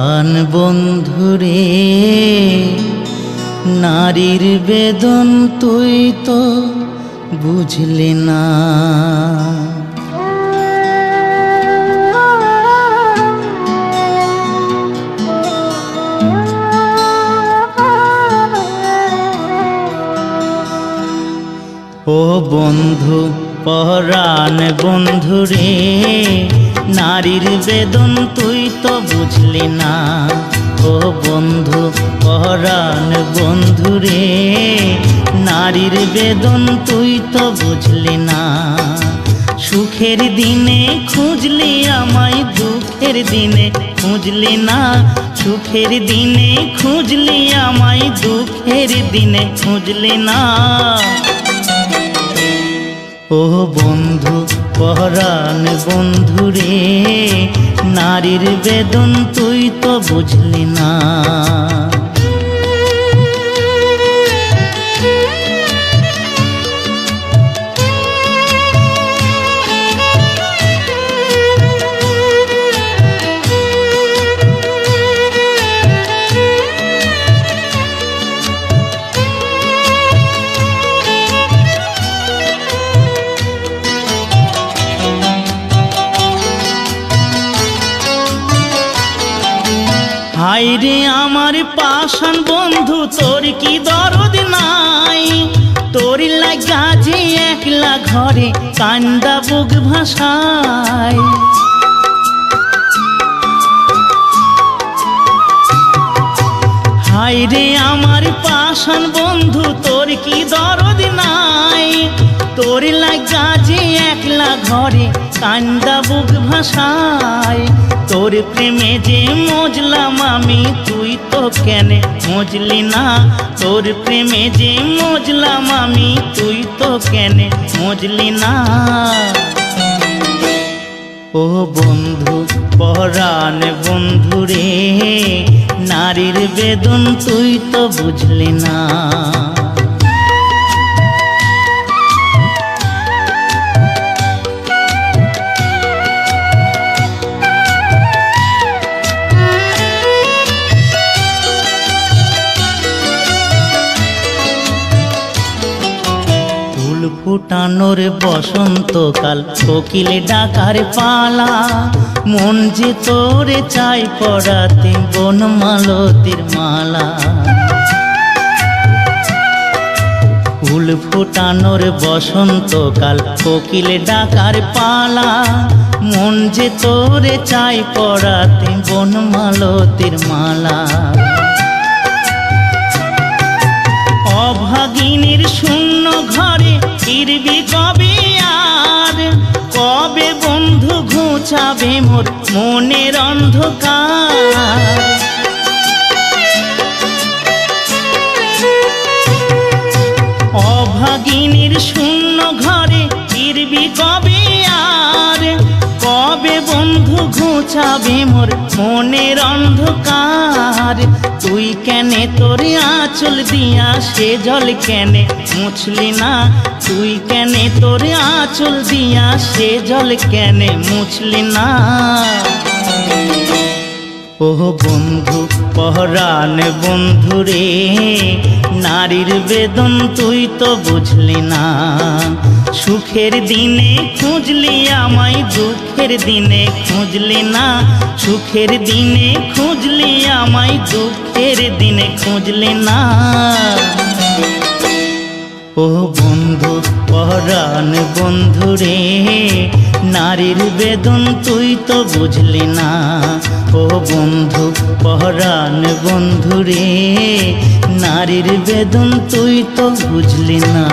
পরাণ বন্ধুরে, নারীর বেদন তুই তো বুঝলি না। ও বন্ধু পরাণ বন্ধুরে, নারীর বেদন তুই তো বুঝলি না। ও বন্ধু পরাণ বন্ধুরে, নারীর বেদন তুই তো বুঝলি না। সুখের দিনে খুঁজলি আমায়, দুঃখের দিনে খুঁজলি না। সুখের দিনে খুঁজলি আমায়, দুঃখের দিনে খুঁজলি না। ও বন্ধু পরাণ বন্ধুরে, নারীর বেদন তুই তো বুঝলি না। হায়রে আমার পাষাণ বন্ধু, তোর কি দরদ নাই? তোর লাগা যে একলা ঘরে কান্দা বুক ভাসায়। হায়রে আমার পাষাণ বন্ধু, তোর কি দরদ নাই? তোর লাগা যে একলা ঘরে কান্দা বুক ভাসায়। তোর প্রেমে যে মজলাম আমি, তুই তো কেন মজলি না? তোর প্রেমে যে মজলাম আমি, তুই তো কেন মজলি না? ও বন্ধু পরাণ বন্ধুরে, নারীর বেদন তুই তো বুঝলি না। ফুটানোর বসন্তকাল, কোকিল ডাকার পালা, মন যে তোরে চাই পড়াতে বনমালতির মালা। ফুল ফুটানোর বসন্তকাল, কোকিল ডাকার পালা, মন যে তোরে চাই পড়াতে বনমালতির মালা। অভাগিনীর শূন্য ঘরে ফিরবি কবে আর? কবে বন্ধু ঘুচাবে মোর মনের অন্ধকার? অভাগিনীর শূন্য ঘরে ফিরবি কবে আর? কবে বন্ধু ঘুচাবে মোর মনের অন্ধকার? তুই কেনে তোর আঁচল দিয়া সে জল কেনে মুছলি না? তুই কেনে তোর আঁচল দিয়া সে জল কেনে মুছলি না? ও বন্ধু পরাণ বন্ধুরে, নারীর বেদন তুই তো বুঝলি না। সুখের দিনে খুঁজলি আমায়, দুঃখের দিনে খুঁজলি না। সুখের দিনে খুঁজলি আমায়, দুঃখের দিনে খুঁজলি না। ও বন্ধু পরাণ বন্ধুরে, নারীর বেদন তুই তো বুঝলি না। ও বন্ধু পরাণ বন্ধুরে, নারীর বেদন তুই তো বুঝলি না।